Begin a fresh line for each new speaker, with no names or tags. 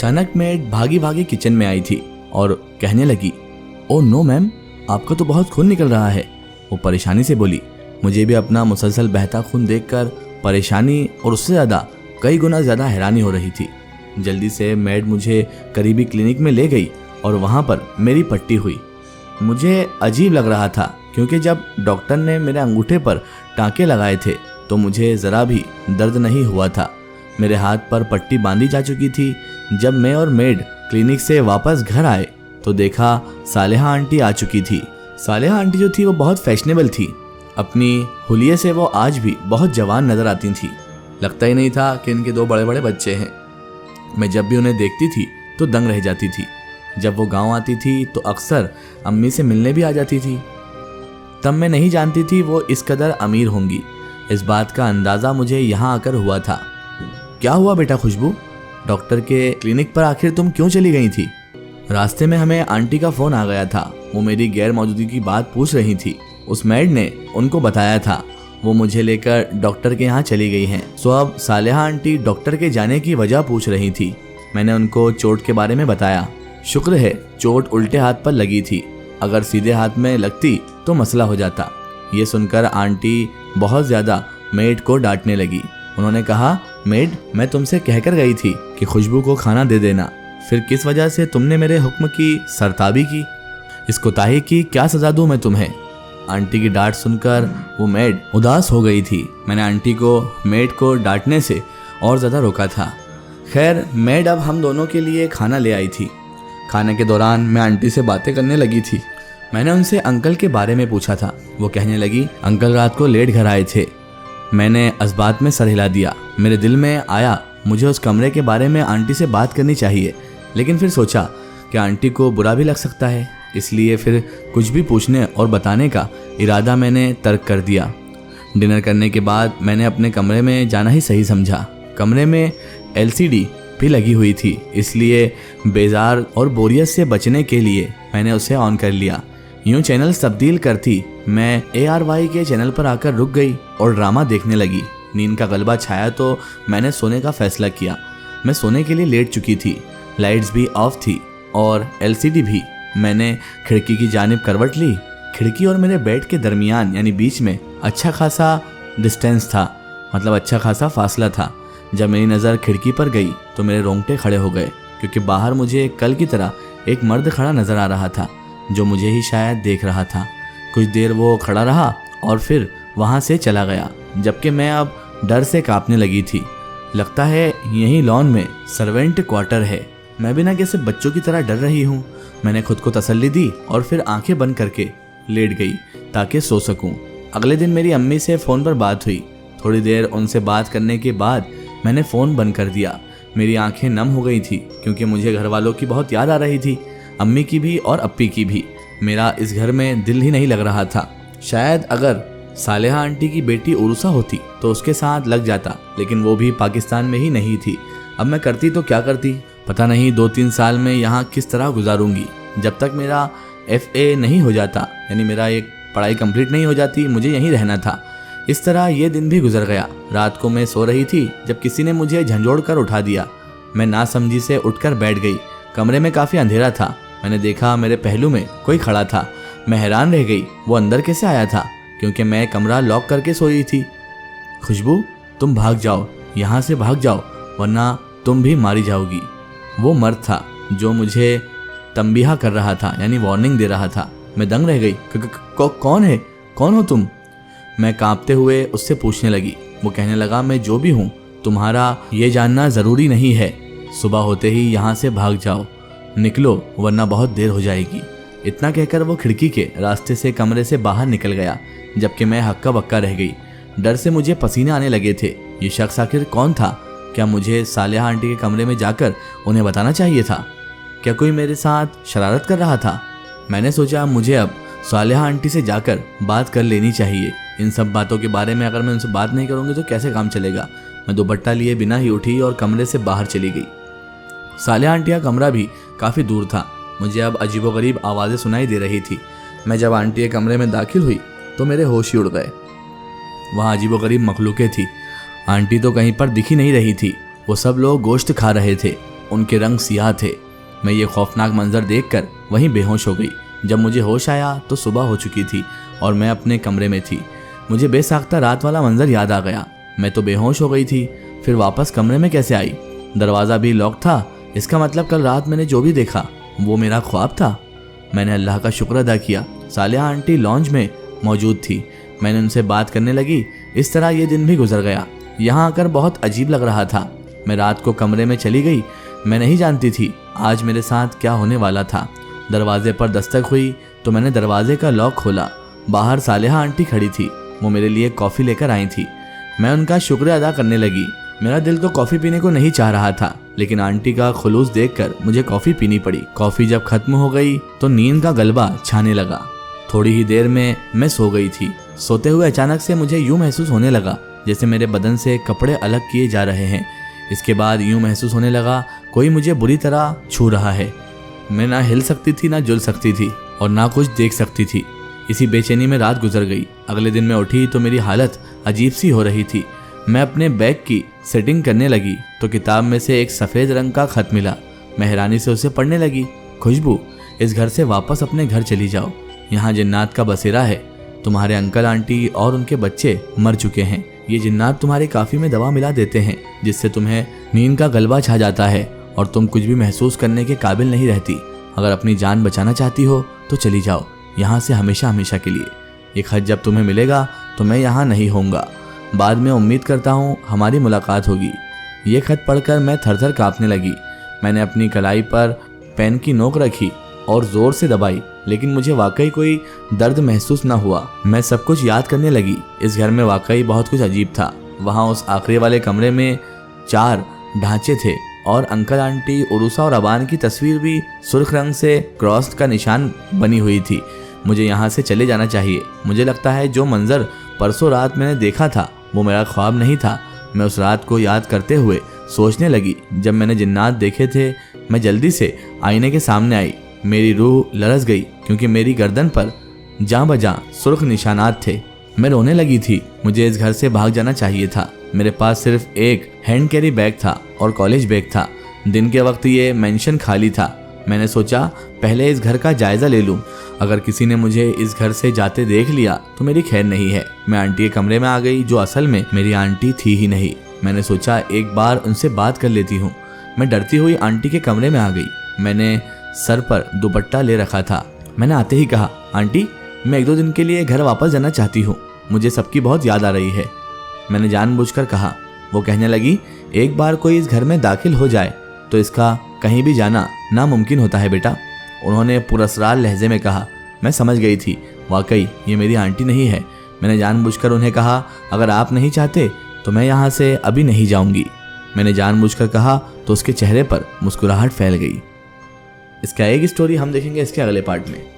अचानक मेड भागी भागी किचन में आई थी और कहने लगी, ओ नो मैम, आपका तो बहुत खून निकल रहा है। वो परेशानी से बोली। मुझे भी अपना मुसलसल बहता खून देखकर परेशानी और उससे ज़्यादा कई गुना ज़्यादा हैरानी हो रही थी। जल्दी से मेड मुझे करीबी क्लिनिक में ले गई और वहाँ पर मेरी पट्टी हुई। मुझे अजीब लग रहा था क्योंकि जब डॉक्टर ने मेरे अंगूठे पर टाँके लगाए थे तो मुझे ज़रा भी दर्द नहीं हुआ था। मेरे हाथ पर पट्टी बांधी जा चुकी थी। जब मैं और मेड क्लिनिक से वापस घर आए तो देखा सालेहा आंटी आ चुकी थी। सालेहा आंटी जो थी वो बहुत फैशनेबल थी। अपनी हुलिये से वो आज भी बहुत जवान नज़र आती थी। लगता ही नहीं था कि इनके 2 बड़े बड़े बच्चे हैं। मैं जब भी उन्हें देखती थी तो दंग रह जाती थी। जब वो गांव आती थी तो अक्सर अम्मी से मिलने भी आ जाती थी। तब मैं नहीं जानती थी वो इस कदर अमीर होंगी। इस बात का अंदाज़ा मुझे यहाँ आकर हुआ था। क्या हुआ बेटा खुशबू, डॉक्टर के क्लिनिक पर आखिर तुम क्यों चली गई थी? रास्ते में हमें आंटी का फ़ोन आ गया था। वो मेरी गैर मौजूदगी की बात पूछ रही थी। उस मेड ने उनको बताया था। वो मुझे लेकर डॉक्टर के यहाँ चली गई हैं। सो अब सालेहा आंटी डॉक्टर के जाने की वजह पूछ रही थी। मैंने उनको चोट के बारे में बताया। शुक्र है चोट उल्टे हाथ पर लगी थी, अगर सीधे हाथ में लगती तो मसला हो जाता। ये सुनकर आंटी बहुत ज़्यादा मेड को डांटने लगी। उन्होंने कहा, मेड, मैं तुमसे कहकर गई थी कि खुशबू को खाना दे देना, फिर किस वजह से तुमने मेरे हुक्म की सरताबी की? इस कोताही की क्या सज़ा दूँ मैं तुम्हें? आंटी की डांट सुनकर वो मेड उदास हो गई थी। मैंने आंटी को मेड को डांटने से और ज़्यादा रोका था। खैर, मेड अब हम दोनों के लिए खाना ले आई थी। खाने के दौरान मैं आंटी से बातें करने लगी थी। मैंने उनसे अंकल के बारे में पूछा था। वो कहने लगी, अंकल रात को लेट घर आए थे। मैंने इस बात में सर हिला दिया। मेरे दिल में आया मुझे उस कमरे के बारे में आंटी से बात करनी चाहिए, लेकिन फिर सोचा कि आंटी को बुरा भी लग सकता है, इसलिए फिर कुछ भी पूछने और बताने का इरादा मैंने तर्क कर दिया। डिनर करने के बाद मैंने अपने कमरे में जाना ही सही समझा। कमरे में LCD भी लगी हुई थी, इसलिए बेजार और बोरियत से बचने के लिए मैंने उसे ऑन कर लिया। यूं चैनल तब्दील करती मैं ARY के चैनल पर आकर रुक गई और ड्रामा देखने लगी। नींद का गलबा छाया तो मैंने सोने का फैसला किया। मैं सोने के लिए लेट चुकी थी। लाइट्स भी ऑफ थी और LCD भी। मैंने खिड़की की जानिब करवट ली। खिड़की और मेरे बेड के दरमियान यानी बीच में अच्छा खासा डिस्टेंस था, मतलब अच्छा खासा फासला था। जब मेरी नज़र खिड़की पर गई तो मेरे रोंगटे खड़े हो गए, क्योंकि बाहर मुझे कल की तरह एक मर्द खड़ा नज़र आ रहा था जो मुझे ही शायद देख रहा था। कुछ देर वो खड़ा रहा और फिर वहाँ से चला गया, जबकि मैं अब डर से कांपने लगी थी। लगता है यहीं लॉन में सर्वेंट क्वार्टर है। मैं भी ना कैसे बच्चों की तरह डर रही हूँ। मैंने खुद को तसल्ली दी और फिर आंखें बंद करके लेट गई ताकि सो सकूं। अगले दिन मेरी अम्मी से फ़ोन पर बात हुई। थोड़ी देर उनसे बात करने के बाद मैंने फ़ोन बंद कर दिया। मेरी आंखें नम हो गई थी क्योंकि मुझे घर वालों की बहुत याद आ रही थी, अम्मी की भी और अप्पी की भी। मेरा इस घर में दिल ही नहीं लग रहा था। शायद अगर सालेहा आंटी की बेटी उर्सा होती तो उसके साथ लग जाता, लेकिन वो भी पाकिस्तान में ही नहीं थी। अब मैं करती तो क्या करती, पता नहीं 2-3 साल में यहाँ किस तरह गुजारूंगी। जब तक मेरा FA नहीं हो जाता, यानी मेरा एक पढ़ाई कंप्लीट नहीं हो जाती, मुझे यहीं रहना था। इस तरह ये दिन भी गुजर गया। रात को मैं सो रही थी जब किसी ने मुझे झंझोड़ कर उठा दिया। मैं नासमझी से उठकर बैठ गई। कमरे में काफ़ी अंधेरा था। मैंने देखा मेरे पहलू में कोई खड़ा था। मैं हैरान रह गई, वो अंदर कैसे आया था, क्योंकि मैं कमरा लॉक करके सोई थी। खुशबू, तुम भाग जाओ, यहाँ से भाग जाओ, वरना तुम भी मारी जाओगी। वो मर्द था जो मुझे तंबीहा कर रहा था, यानी वार्निंग दे रहा था। मैं दंग रह गई। कौन है? कौन हो तुम? मैं कांपते हुए उससे पूछने लगी। वो कहने लगा, मैं जो भी हूँ तुम्हारा ये जानना ज़रूरी नहीं है। सुबह होते ही यहाँ से भाग जाओ, निकलो वरना बहुत देर हो जाएगी। इतना कहकर वो खिड़की के रास्ते से कमरे से बाहर निकल गया, जबकि मैं हक्का बक्का रह गई। डर से मुझे पसीने आने लगे थे। ये शख्स आखिर कौन था? क्या मुझे सालेहा आंटी के कमरे में जाकर उन्हें बताना चाहिए था? क्या कोई मेरे साथ शरारत कर रहा था? मैंने सोचा मुझे अब सालेहा आंटी से जाकर बात कर लेनी चाहिए। इन सब बातों के बारे में अगर मैं उनसे बात नहीं करूँगी तो कैसे काम चलेगा। मैं दुपट्टा लिए बिना ही उठी और कमरे से बाहर चली गई। सालेहा आंटी का कमरा भी काफ़ी दूर था। मुझे अब अजीबोगरीब आवाज़ें सुनाई दे रही थी। मैं जब आंटी के कमरे में दाखिल हुई तो मेरे होश ही उड़ गए। वहाँ अजीबोगरीब मखलूकें थी। आंटी तो कहीं पर दिख ही नहीं रही थी। वो सब लोग गोश्त खा रहे थे उनके रंग सियाह थे। मैं ये खौफनाक मंजर देखकर वहीं बेहोश हो गई। जब मुझे होश आया तो सुबह हो चुकी थी और मैं अपने कमरे में थी। मुझे बेसाख्ता रात वाला मंजर याद आ गया। मैं तो बेहोश हो गई थी, फिर वापस कमरे में कैसे आई? दरवाज़ा भी लॉक था। इसका मतलब कल रात मैंने जो भी देखा वो मेरा ख्वाब था। मैंने अल्लाह का शुक्र अदा किया। सालिहा आंटी लॉन्ज में मौजूद थी। मैंने उनसे बात करने लगी। इस तरह ये दिन भी गुजर गया। यहाँ आकर बहुत अजीब लग रहा था। मैं रात को कमरे में चली गई। मैं नहीं जानती थी आज मेरे साथ क्या होने वाला था। दरवाजे पर दस्तक हुई तो मैंने दरवाजे का लॉक खोला। बाहर सालिहा आंटी खड़ी थी। वो मेरे लिए कॉफ़ी लेकर आई थी। मैं उनका शुक्र अदा करने लगी। मेरा दिल तो कॉफ़ी पीने को नहीं चाह रहा था, लेकिन आंटी का खुलूस देखकर मुझे कॉफ़ी पीनी पड़ी। कॉफ़ी जब खत्म हो गई तो नींद का गलबा छाने लगा। थोड़ी ही देर में मैं सो गई थी। सोते हुए अचानक से मुझे यूं महसूस होने लगा जैसे मेरे बदन से कपड़े अलग किए जा रहे हैं। इसके बाद यूं महसूस होने लगा कोई मुझे बुरी तरह छू रहा है। मैं ना हिल सकती थी, ना जुल सकती थी और ना कुछ देख सकती थी। इसी बेचैनी में रात गुजर गई। अगले दिन मैं उठी तो मेरी हालत अजीब सी हो रही थी। मैं अपने बैग की सेटिंग करने लगी तो किताब में से एक सफ़ेद रंग का खत मिला। मैं हैरानी से उसे पढ़ने लगी। खुशबू, इस घर से वापस अपने घर चली जाओ। यहाँ जिन्नात का बसेरा है। तुम्हारे अंकल आंटी और उनके बच्चे मर चुके हैं। ये जिन्नात तुम्हारे काफ़ी में दवा मिला देते हैं जिससे तुम्हें नींद का गलबा छा जाता है और तुम कुछ भी महसूस करने के काबिल नहीं रहती। अगर अपनी जान बचाना चाहती हो तो चली जाओ यहाँ से हमेशा हमेशा के लिए। ये खत जब तुम्हें मिलेगा तो मैं यहाँ नहीं होऊंगा। बाद में उम्मीद करता हूँ हमारी मुलाकात होगी। ये खत पढ़कर मैं थरथर काँपने लगी। मैंने अपनी कलाई पर पेन की नोक रखी और ज़ोर से दबाई, लेकिन मुझे वाकई कोई दर्द महसूस न हुआ। मैं सब कुछ याद करने लगी। इस घर में वाकई बहुत कुछ अजीब था। वहाँ उस आखिरी वाले कमरे में 4 ढांचे थे और अंकल आंटी, उरूसा और अबान की तस्वीर भी सुर्ख रंग से क्रॉस का निशान बनी हुई थी। मुझे यहाँ से चले जाना चाहिए। मुझे लगता है जो मंजर परसों रात मैंने देखा था वो मेरा ख्वाब नहीं था। मैं उस रात को याद करते हुए सोचने लगी जब मैंने जिन्नात देखे थे। मैं जल्दी से आईने के सामने आई। मेरी रूह लरस गई क्योंकि मेरी गर्दन पर जहाँ बजा सुर्ख निशानात थे। मैं रोने लगी थी। मुझे इस घर से भाग जाना चाहिए था। मेरे पास सिर्फ एक हैंड कैरी बैग था और कॉलेज बैग था। दिन के वक्त ये मेंशन खाली था। मैंने सोचा पहले इस घर का जायजा ले लूं। अगर किसी ने मुझे इस घर से जाते देख लिया तो मेरी खैर नहीं है। मैं आंटी के कमरे में आ गई जो असल में मेरी आंटी थी ही नहीं। मैंने सोचा एक बार उनसे बात कर लेती हूँ। मैं डरती हुई आंटी के कमरे में आ गई। मैंने सर पर दुपट्टा ले रखा था। मैंने आते ही कहा, आंटी मैं 1-2 दिन के लिए घर वापस जाना चाहती हूँ। मुझे सबकी बहुत याद आ रही है। मैंने जानबूझकर कहा। वो कहने लगी, एक बार कोई इस घर में दाखिल हो जाए तो इसका कहीं भी जाना नामुमकिन होता है बेटा। उन्होंने पुरस्कार लहजे में कहा। मैं समझ गई थी वाकई ये मेरी आंटी नहीं है। मैंने जानबूझकर उन्हें कहा, अगर आप नहीं चाहते तो मैं यहाँ से अभी नहीं जाऊँगी। मैंने जानबूझकर कहा तो उसके चेहरे पर मुस्कुराहट फैल गई। इसका एक स्टोरी हम देखेंगे इसके अगले पार्ट में।